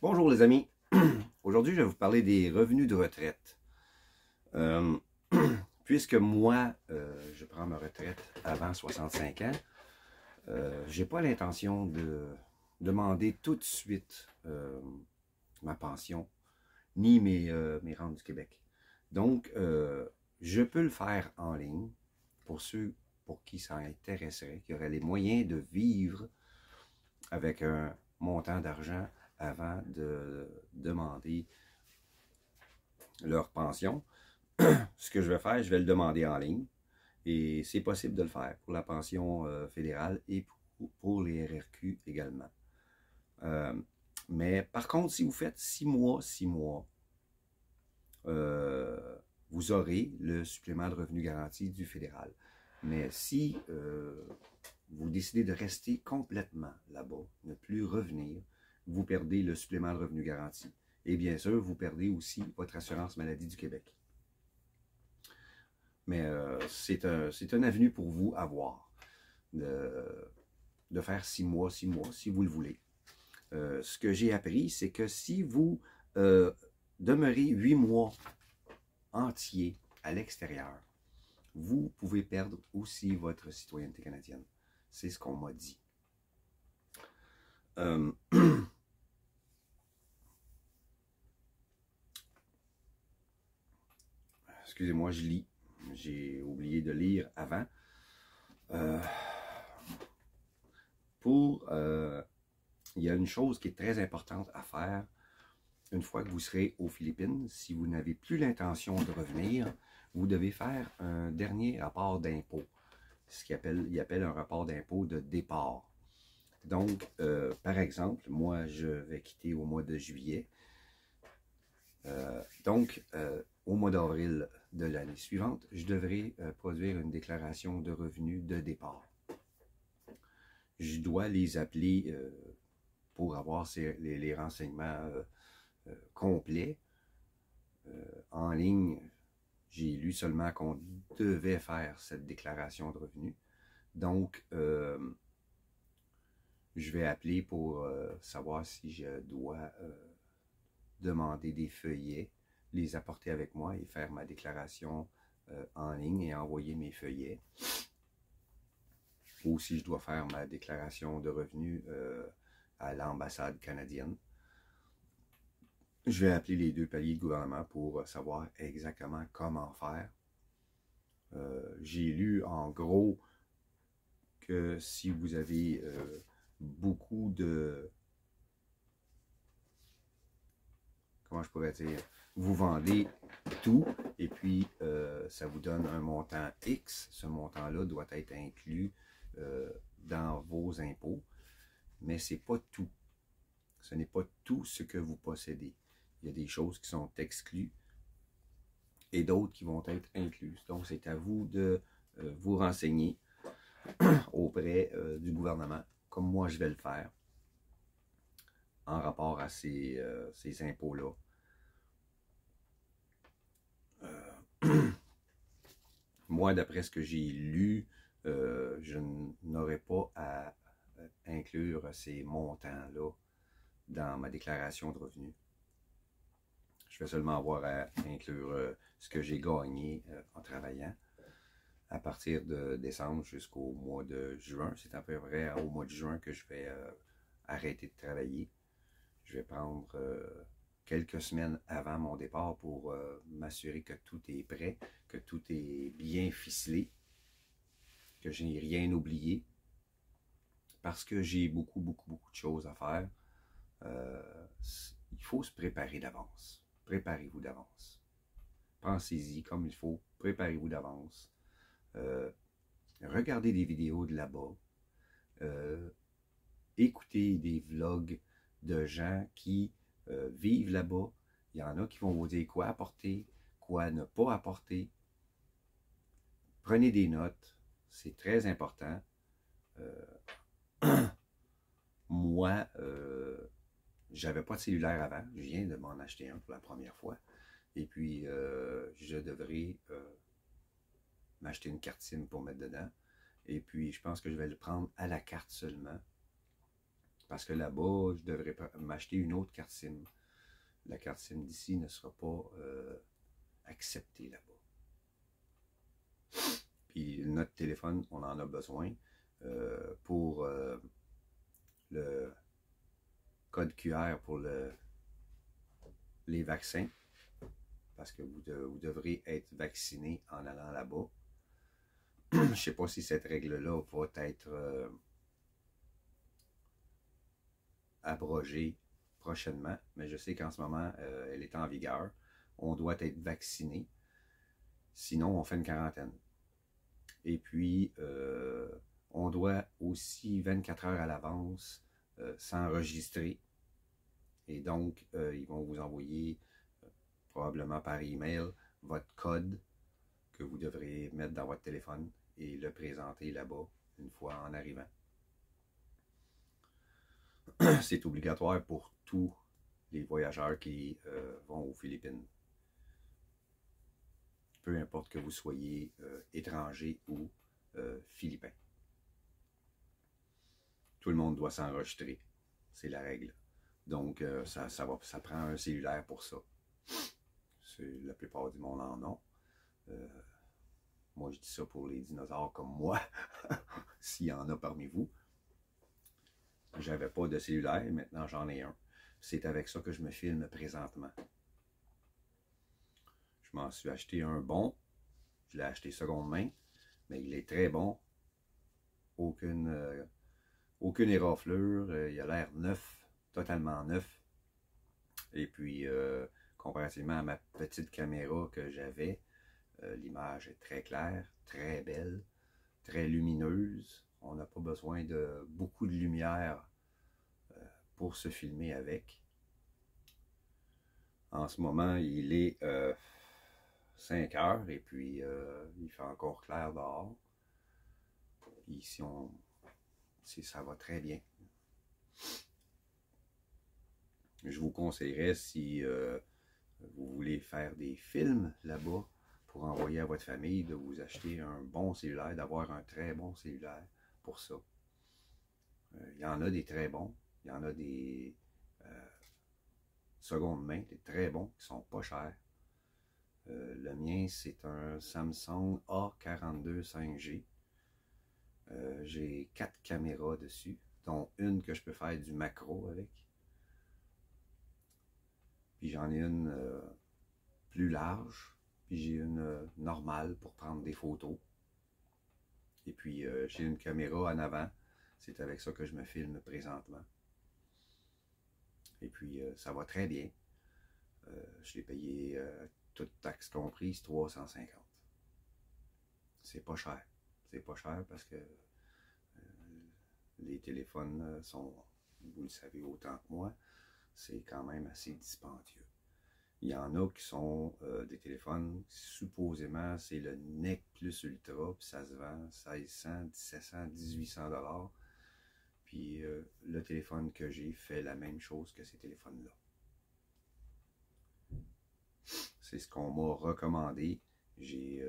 Bonjour les amis. Aujourd'hui, je vais vous parler des revenus de retraite. Euh, Puisque moi, je prends ma retraite avant 65 ans, j'ai pas l'intention de demander tout de suite ma pension, ni mes rentes du Québec. Donc, je peux le faire en ligne pour ceux pour qui ça intéresserait, qui auraient les moyens de vivre avec un montant d'argent avant de demander leur pension. Ce que je vais faire, je vais le demander en ligne et c'est possible de le faire pour la pension fédérale et pour les RRQ également. Euh, mais par contre, si vous faites 6 mois, euh, vous aurez le supplément de revenu garanti du fédéral. Mais si vous décidez de rester complètement là-bas, ne plus revenir, vous perdez le supplément de revenu garanti. Et bien sûr, vous perdez aussi votre assurance maladie du Québec. Mais c'est un avenue pour vous à voir, de faire 6 mois, si vous le voulez. Ce que j'ai appris, c'est que si vous demeurez 8 mois entiers à l'extérieur, vous pouvez perdre aussi votre citoyenneté canadienne. C'est ce qu'on m'a dit. Euh, Excusez-moi, je lis. J'ai oublié de lire avant. Euh, il y a une chose qui est très importante à faire une fois que vous serez aux Philippines. Si vous n'avez plus l'intention de revenir, vous devez faire un dernier rapport d'impôt, ce qu'il appelle un rapport d'impôt de départ. Donc, par exemple, moi, je vais quitter au mois de juillet. Donc, au mois d'avril de l'année suivante, je devrais produire une déclaration de revenus de départ. Je dois les appeler pour avoir les renseignements complets. En ligne, j'ai lu seulement qu'on devait faire cette déclaration de revenus. Donc, je vais appeler pour savoir si je dois demander des feuillets, les apporter avec moi et faire ma déclaration en ligne et envoyer mes feuillets. Ou si je dois faire ma déclaration de revenus à l'ambassade canadienne. Je vais appeler les deux paliers de gouvernement pour savoir exactement comment faire. J'ai lu en gros que si vous avez beaucoup de... Comment je pourrais dire? Vous vendez tout et puis ça vous donne un montant X. Ce montant-là doit être inclus dans vos impôts, mais ce n'est pas tout. Ce n'est pas tout ce que vous possédez. Il y a des choses qui sont exclues et d'autres qui vont être incluses. Donc, c'est à vous de vous renseigner auprès du gouvernement, comme moi je vais le faire, en rapport à ces impôts-là. Moi, d'après ce que j'ai lu, je n'aurais pas à inclure ces montants-là dans ma déclaration de revenus. Je vais seulement avoir à inclure ce que j'ai gagné en travaillant à partir de décembre jusqu'au mois de juin. C'est à peu près au mois de juin que je vais arrêter de travailler. Je vais prendre quelques semaines avant mon départ pour m'assurer que tout est prêt, que tout est bien ficelé, que je n'ai rien oublié, parce que j'ai beaucoup de choses à faire. Il faut se préparer d'avance. Préparez-vous d'avance. Pensez-y comme il faut. Préparez-vous d'avance. Regardez des vidéos de là-bas. Écoutez des vlogs de gens qui vivent là-bas. Il y en a qui vont vous dire quoi apporter, quoi ne pas apporter. Prenez des notes. C'est très important. Moi, j'avais pas de cellulaire avant. Je viens de m'en acheter un pour la première fois. Et puis, je devrais m'acheter une carte SIM pour mettre dedans. Et puis, je pense que je vais le prendre à la carte seulement. Parce que là-bas, je devrais m'acheter une autre carte SIM. La carte SIM d'ici ne sera pas acceptée là-bas. Puis notre téléphone, on en a besoin pour le code QR pour les vaccins. Parce que vous devrez être vacciné en allant là-bas. Je ne sais pas si cette règle-là va être abrogée prochainement, mais je sais qu'en ce moment, elle est en vigueur. On doit être vacciné, sinon on fait une quarantaine. Et puis, on doit aussi 24 heures à l'avance s'enregistrer. Et donc, ils vont vous envoyer probablement par email votre code que vous devrez mettre dans votre téléphone et le présenter là-bas une fois en arrivant. C'est obligatoire pour tous les voyageurs qui vont aux Philippines. Peu importe que vous soyez étranger ou philippin. Tout le monde doit s'enregistrer. C'est la règle. Donc, ça prend un cellulaire pour ça. La plupart du monde en ont. Moi, je dis ça pour les dinosaures comme moi, s'il y en a parmi vous. J'avais pas de cellulaire, maintenant j'en ai un. C'est avec ça que je me filme présentement. Je m'en suis acheté un bon. Je l'ai acheté seconde main, mais il est très bon. Aucune éraflure. Il a l'air neuf, totalement neuf. Et puis, comparativement à ma petite caméra que j'avais, l'image est très claire, très belle, très lumineuse. On n'a pas besoin de beaucoup de lumière pour se filmer avec. En ce moment, il est 5 heures et puis il fait encore clair dehors. Puis ici, ça va très bien. Je vous conseillerais, si vous voulez faire des films là-bas pour envoyer à votre famille, de vous acheter un bon cellulaire, d'avoir un très bon cellulaire pour ça. Il y en a des très bons, il y en a des seconde main, des très bons, qui sont pas chers. Le mien, c'est un Samsung A42 5G. J'ai 4 caméras dessus, dont une que je peux faire du macro avec. Puis j'en ai une plus large, puis j'ai une normale pour prendre des photos. Et puis j'ai une caméra en avant, c'est avec ça que je me filme présentement. Et puis ça va très bien. Je l'ai payé, toute taxe comprise, 350. C'est pas cher. C'est pas cher parce que les téléphones sont, vous le savez autant que moi, c'est quand même assez dispendieux. Il y en a qui sont des téléphones, supposément c'est le NEC Plus Ultra, puis ça se vend 1600, 1700, 1800 $. Puis le téléphone que j'ai fait la même chose que ces téléphones-là. C'est ce qu'on m'a recommandé. J'ai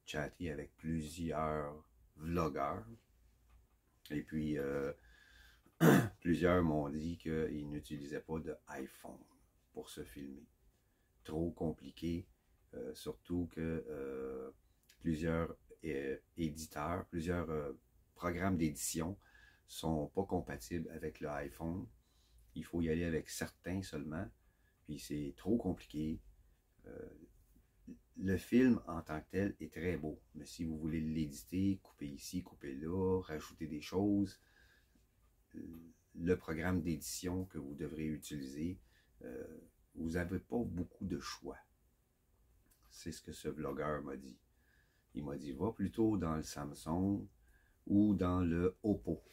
chatté avec plusieurs vlogueurs. Et puis, plusieurs m'ont dit qu'ils n'utilisaient pas d'iPhone pour se filmer. Trop compliqué. Surtout que plusieurs éditeurs, plusieurs programmes d'édition sont pas compatibles avec l'iPhone. Il faut y aller avec certains seulement. Puis c'est trop compliqué. Le film en tant que tel est très beau, mais si vous voulez l'éditer, couper ici, couper là, rajouter des choses, le programme d'édition que vous devrez utiliser, vous n'avez pas beaucoup de choix. C'est ce que ce vlogueur m'a dit. Il m'a dit, va plutôt dans le Samsung ou dans le Oppo.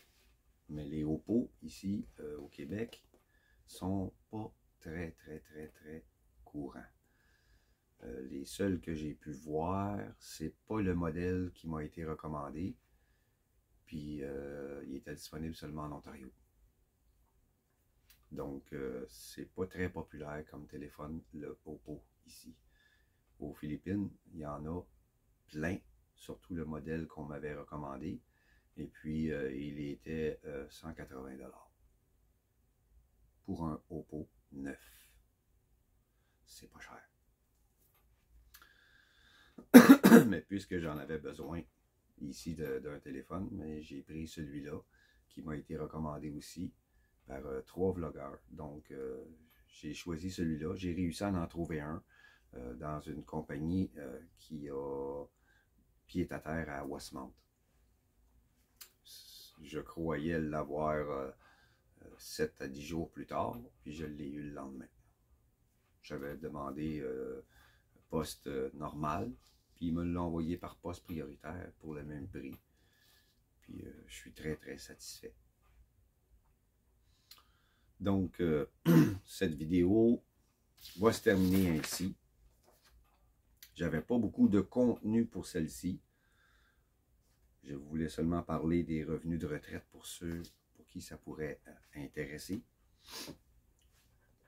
Mais les Oppo, ici, au Québec, sont pas très courants. Les seuls que j'ai pu voir, c'est pas le modèle qui m'a été recommandé. Puis il était disponible seulement en Ontario. Donc c'est pas très populaire comme téléphone, le Oppo ici. Aux Philippines, il y en a plein, surtout le modèle qu'on m'avait recommandé. Et puis, il était 180 $ pour un Oppo neuf. C'est pas cher. Mais puisque j'en avais besoin ici d'un téléphone, mais j'ai pris celui-là qui m'a été recommandé aussi par 3 vlogueurs. Donc, j'ai choisi celui-là. J'ai réussi à en trouver un dans une compagnie qui a pied à terre à Westmount. Je croyais l'avoir 7 à 10 jours plus tard, puis je l'ai eu le lendemain. J'avais demandé poste normal, puis ils me l'ont envoyé par poste prioritaire pour le même prix. Puis je suis très très satisfait. Donc, cette vidéo va se terminer ainsi. J'avais pas beaucoup de contenu pour celle-ci. Je voulais seulement parler des revenus de retraite pour ceux pour qui ça pourrait intéresser.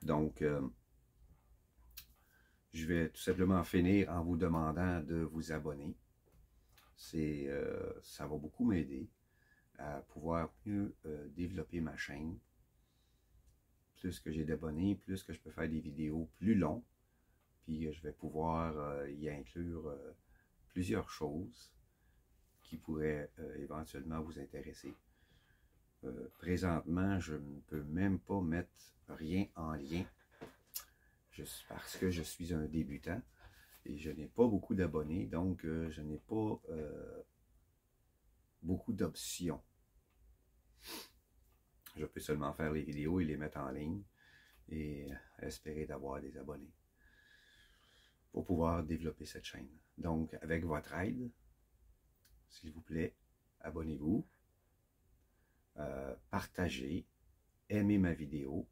Donc, je vais tout simplement finir en vous demandant de vous abonner. Ça va beaucoup m'aider à pouvoir mieux développer ma chaîne. Plus que j'ai d'abonnés, plus que je peux faire des vidéos plus longues. Puis je vais pouvoir y inclure plusieurs choses qui pourraient éventuellement vous intéresser. Présentement, je ne peux même pas mettre rien en lien parce que je suis un débutant et je n'ai pas beaucoup d'abonnés, donc je n'ai pas beaucoup d'options. Je peux seulement faire les vidéos et les mettre en ligne et espérer d'avoir des abonnés pour pouvoir développer cette chaîne. Donc, avec votre aide, s'il vous plaît, abonnez-vous, partagez, aimez ma vidéo,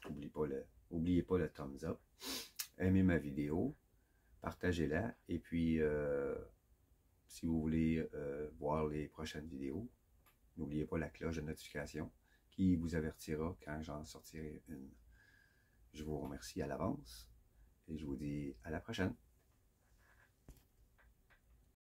n'oubliez pas le thumbs up, aimez ma vidéo, partagez-la, et puis si vous voulez voir les prochaines vidéos, n'oubliez pas la cloche de notification qui vous avertira quand j'en sortirai une. Je vous remercie à l'avance et je vous dis à la prochaine.